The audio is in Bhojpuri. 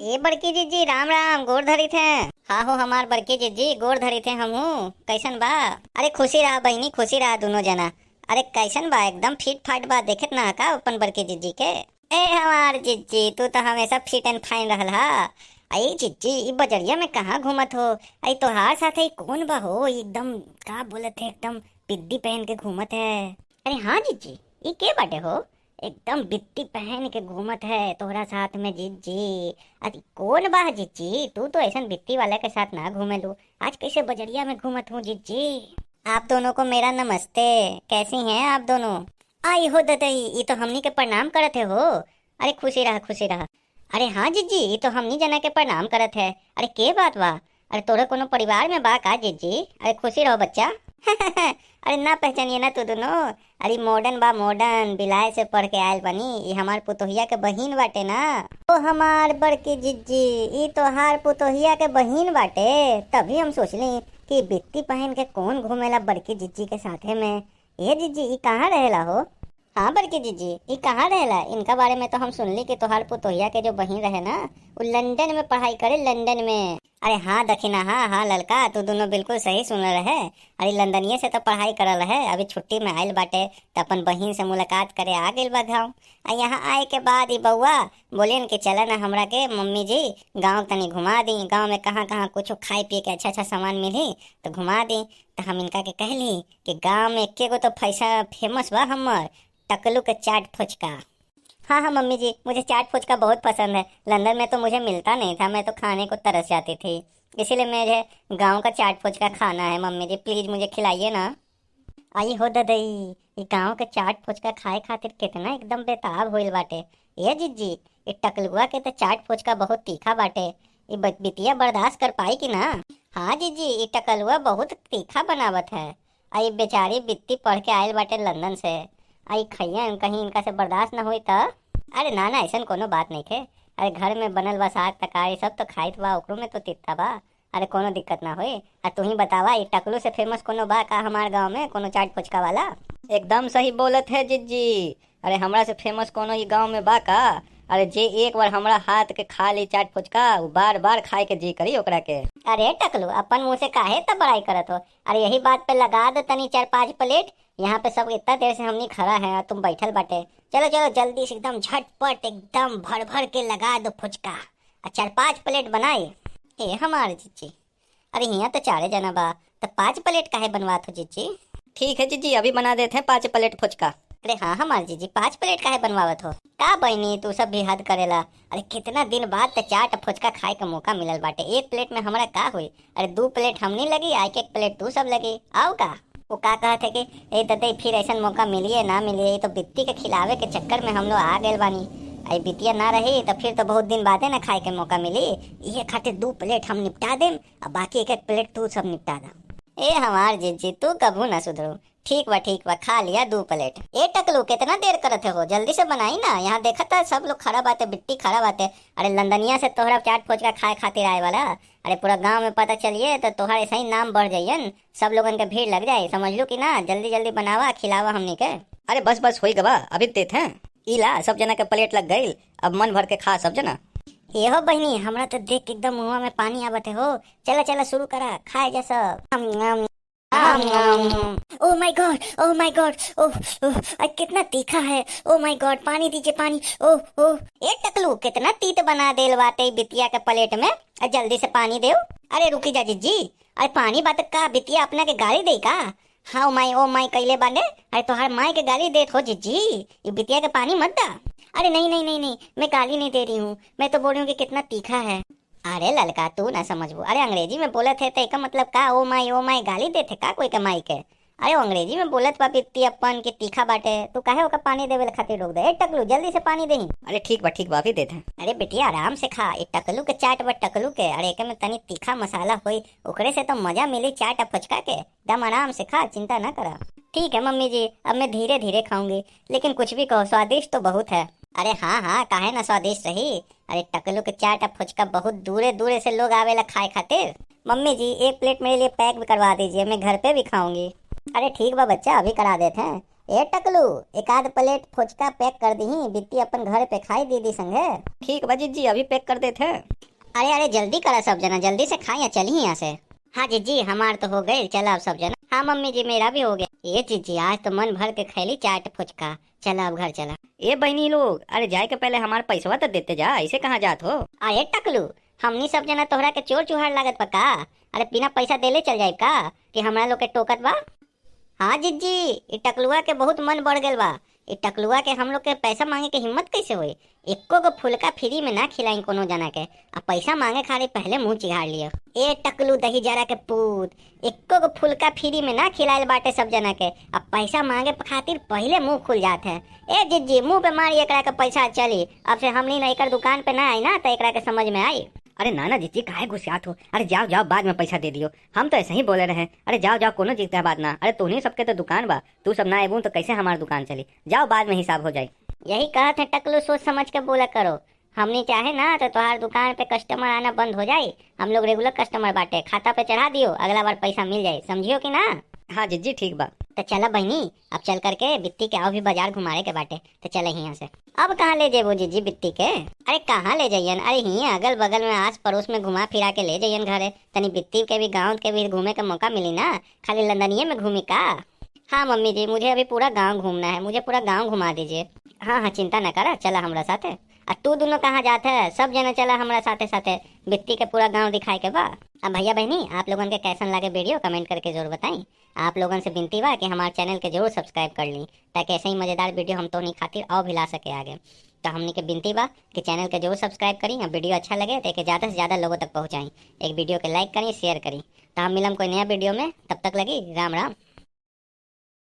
ए बड़की जीजी राम राम गोड़ धरी थे। हाँ हो हमार बड़की जीजी गोड़ धरी थे हमहू। कैसन बा? अरे खुशी रहा बहनी खुशी रहा दोनों जना। अरे कैसन बा? एकदम फिट फाट बा, देखत ना का अपन बड़की जीजी के। ए हमार जीजी तू तो हमेशा फिट एंड फाइन रहल हा। आई जीजी ई बजरिया में कहाँ घूमत हो? आई तोहार साथे ई कौन बा हो? एकदम का बोलत है, एकदम पिद्दी पहन के घूमत है। अरे हाँ जीजी ई के बाटे हो? एकदम बित्ती पहन के घूमत है तोहरा साथ में जीजी। अरे कौन बा जीजी? तू तो ऐसा बित्ती वाला के साथ ना घूमे लू, आज कैसे बजरिया में घूमत हूँ जीजी? आप दोनों को मेरा नमस्ते। कैसी हैं आप दोनों? आई हो ददई ये तो हमनी के प्रणाम करत है हो। अरे खुशी रहा खुशी रहा। अरे हाँ जीजी ये तो हमनी जना के प्रणाम करत है। अरे के बात बा? अरे तोरा कोनो परिवार में बा का जीजी? अरे खुशी रहो बच्चा। अरे ना पहचानिए ना तू दोनों? अरे मॉडर्न बा मॉडर्न, बिलाय से पढ़ के आयल बनी। ये हमार पुतोहिया के बहिन बाटे ना। ओ हमार बड़की जीजी ये तो हार पुतोहिया के बहिन बाटे। तभी हम सोचली कि बित्ती पहन के कौन घूमेला बड़की जीजी के साथे में। ये जीजी ये कहाँ रहेला हो? हाँ बड़की जीजी ये कहाँ रहेला? इनका बारे में तो हम सुनली कि तोहार पुतोहिया के जो बहिन रहे ना वो लंदन में पढ़ाई करे, लंदन में। अरे हाँ दखिना, हाँ हाँ लड़का तू दोनों बिल्कुल सही सुन रहे। अरे लंदनिये से तो पढ़ाई करल है, अभी छुट्टी में आयल बाटे तो अपन बहिन से मुलाकात करे आ गइल बा गाँव। यहाँ आए के बाद ये बउआ बोले कि चला ना हमरा के मम्मी जी गाँव तनी घुमा दी। गाँव में कहाँ कहाँ कुछ खाए पिए के अच्छा अच्छा सामान मिली तो घुमा दी। तो हम इनका के कहली कि गाँव में एके गो तो पैसा फेमस बा हमर, टकलू के चाट फुचका। हाँ हाँ मम्मी जी मुझे चाट फुचका बहुत पसंद है। लंदन में तो मुझे मिलता नहीं था, मैं तो खाने को तरस जाती थी। इसीलिए मुझे गांव का चाट फुचका खाना है। मम्मी जी प्लीज मुझे खिलाइए ना। आई हो ददई ये गांव के चाट फुचका खाए खातिर कितना एकदम बेताब होइल बाटे। ये जीजी ये टकलुआ के तो चाट फुचका बहुत तीखा बाटे। ये बिटिया बर्दाश्त कर पाई कि ना? हाँ जीजी ये टकलुआ बहुत तीखा बनावत है। आई बेचारी बित्ती पढ़ के आयल बाटे लंदन से। आई खैया कहीं इनका से बर्दाश्त ना हुई त? अरे ना ना ऐसा कोनो बात नहीं थे। अरे घर में बनल बा साग तकारी सब तो खाइत बा, ओकरो में तो तित्ता बा। अरे कोनो दिक्कत ना होई। आ तू ही बतावा ये टकलू से फेमस कोनो बा का हमार गांव में कोनो चाट फुचका वाला? एकदम सही बोलत है जीजी। अरे हमरा से फेमस कोनो ये गांव में बा का? अरे जे एक बार हमरा हाथ के खा ली चाट फुचका वो बार बार खाए के जी करी ओकरा के। अरे टकलू अपन मुंह से काहे तब बड़ाई करत हो? अरे यही बात पे लगा दो तनी 4-5 प्लेट। यहाँ पे सब इतना देर से हमनी खड़ा है और तुम बैठल बाटे। चलो चलो जल्दी से एकदम झटपट एकदम भर भर के लगा दो फुचका। 4-5 प्लेट बनाए। ए हमारे जीजी अरे यहाँ तो 4 जना बा तो 5 प्लेट काहे बनवात हो जीजी? ठीक है जीजी अभी बना देते हैं 5 प्लेट फुचका। अरे हाँ हमारे जीजी 5 प्लेट काहे बनवावत हो? का बहनी तू सब भी हद करेला। अरे कितना दिन बाद तो चाट फुचका खाए का मौका मिलल बाटे। 1 प्लेट में हमरा का हुई? अरे 2 प्लेट हमनी लगी, 1 प्लेट तू सब लगी। आओ का वो का कहते है कि ए ददई फिर ऐसा मौका मिलिए ना मिलिए, तो बित्ती के खिलावे के चक्कर में हम लोग आ गए बानी। आई बिटिया ना रही तो फिर तो बहुत दिन बाद है ना खाए के मौका मिली। ये खातिर 2 प्लेट हम निपटा देम और बाकी 1 प्लेट तू सब निपटा दा। ए हमार जीजी तू कभू ना सुधरू। ठीक बा खा लिया 2 प्लेट। ए टकलू कितना देर करते हो, जल्दी से बनाई ना। यहाँ देखा था सब लोग खड़ा बाते, बिट्टी खड़ा बाते। अरे लंदनिया से तोहरा चाट फुचका खाए खातिर आए वाला। अरे पूरा गांव में पता चलिए तो तोहरा ऐसा ही नाम बढ़ जाइए, सब लोगन के भीड़ लग जाए, समझ लो कि ना। जल्दी जल्दी बनावा खिलावा हमनी के। अरे बस बस होई गवा अभी देते हैं। इला सब जना के प्लेट लग गई, अब मन भर के खा सब जना। ये हो बहनी हमरा तो देख के एकदम मुंह में पानी आवते हो। चला चला शुरू करा खाए जा सब। ओह माय गॉड ओह ओह कितना तीखा है। ओह माय गॉड पानी दीजिए पानी। ओह ओह ए टकलू कितना तीत बना देल बाटे बिटिया के प्लेट में। जल्दी से पानी देओ। अरे रुकी जा जीजी, अरे पानी बात का बिटिया अपना के गाली दे का? हाँ ओ माई कैले बाने। अरे तोहार माई के गाली देत हो जीजी, ये बिटिया के पानी मत दा। अरे नहीं मैं गाली नहीं दे रही हूँ, मैं तो बोल रही हूँ कि कितना तीखा है। अरे लड़का तू ना समझबू। अरे अंग्रेजी में बोलत है तो इसका मतलब का ओ माई गाली देते का कोई के माई के? अरे अंग्रेजी में बोलत बा बित्ती अपन के तीखा बाटे, तू काहे ओका पानी देवे खातिर रोक दे। ए टकलू जल्दी से पानी दही। अरे ठीक बा अभी देते हैं। अरे बिटिया आराम से खा, ये टकलू के चाट बा टकलू के। अरे एक में तनी तीखा मसाला होई ओकरे से तो मजा मिली चाट फुचका के। दम आराम से खा, चिंता ना करा। ठीक है मम्मी जी अब मैं धीरे धीरे खाऊंगी, लेकिन कुछ भी कहो स्वादिष्ट तो बहुत है। अरे हाँ काहे ना स्वादिष्ट रही। अरे टकलू के चाट फुचका बहुत दूरे दूरे से लोग आवेला खाए खातिर। मम्मी जी 1 प्लेट मेरे लिए पैक भी करवा दीजिए, मैं घर पे भी खाऊंगी। अरे ठीक बा बच्चा अभी करा देते हैं। ए टकलू, एक आध प्लेट फुचका पैक कर दी, बित्ती अपन घर पे खाई दीदी संगे। ठीक बा जीजी, अभी पैक कर देते हैं। अरे अरे जल्दी करा सब जना, जल्दी से खाइए, चलिए यहाँ से। हाँ जीजी हमार तो हो गए, चला अब सब जना। हाँ मम्मी जी मेरा भी हो गया। ये जीजी आज तो मन भर के खैली चाट फुचका, चला अब घर चला। ए बहनी लोग, अरे जाए के पहले हमारा पैसवा तो देते जा, ऐसे कहाँ जात हो। अरे टकलू, हमनी सब जना तोहरा के चोर चुहार लागत पका। अरे बिना पैसा देले चल जाए का कि हमरा लोग के टोकत बा। हाँ जीजी, ई टकलुआ के बहुत मन बढ़ गल बा। ई टकलुआ के हम लोग के पैसा मांगे के हिम्मत कैसे हुई। एको गो फुलका फ्री में ना खिलाई कोनो जना के, अब पैसा मांगे खाली पहले मुंह चिघाड़ लियो। ए टकलू दही जरा के पूत, एको गो फुलका फ्री में ना खिलायल बाटे सब जना के, अब पैसा मांगे खातिर पहले मुंह खुल जात है। ए जीजी मुंह पे मारी एकरा के पैसा चली, अब से हमनी ना एकर दुकान पे ना आई ना तो एकरा के समझ में आई। अरे नाना जीजी काहे गुस्सात हो। अरे जाओ जाओ, बाद में पैसा दे दियो, हम तो ऐसे ही बोले रहे। अरे जाओ जाओ, कोनो चीज का बात ना। अरे तोहनी सबके तो दुकान बा, तू सब ना आबू तो कैसे हमारी दुकान चली। जाओ बाद में हिसाब हो जाए। यही कहत है टकलू, सोच समझ के बोला करो। हमनी चाहे ना तो तुम्हारी दुकान पे कस्टमर आना बंद हो जाए। हम लोग रेगुलर कस्टमर बाटे, खाता पे चढ़ा दियो, अगला बार पैसा मिल जाए, समझियो कि ना। हाँ जीजी ठीक बा। तो चला बहनी, अब चल करके बित्ती के आओ भी बाजार घुमाए के बाटे, तो चले यहाँ से। अब कहाँ ले जेबो जीजी बित्ती के। अरे कहाँ ले जाइयन, अरे ही अगल बगल में आस पड़ोस में घुमा फिरा के ले जाइयन घरे। तनी बित्ती के भी गाँव के भी घूमे का मौका मिली ना, खाली लंदनिये में घूमी का। हाँ मम्मी जी, मुझे अभी पूरा गाँव घूमना है, मुझे पूरा गाँव घुमा दीजिए। हाँ हाँ चिंता न करा, चला हमारा साथे। और तू दोनों कहाँ जाते है, सब जना चला हमारा साथे साथे, बित्ती के पूरा गांव दिखाए के बा। अब भैया बहनी आप लोगन के कैसन लगे वीडियो कमेंट करके जरूर बताएं। आप लोगन से विनती बा कि हमारे चैनल के जरूर सब्सक्राइब कर ली, ताकि ऐसे ही मजेदार वीडियो हम तो नहीं खातिर और भी ला सके आगे। तो हमनी के विनती बा कि चैनल के जरूर सब्सक्राइब करी, और वीडियो अच्छा लगे तो ज़्यादा से ज़्यादा लोगों तक पहुँचाएं। एक वीडियो के लाइक करी, शेयर करी। तो हम मिलम कोई नया वीडियो में, तब तक लगी राम राम।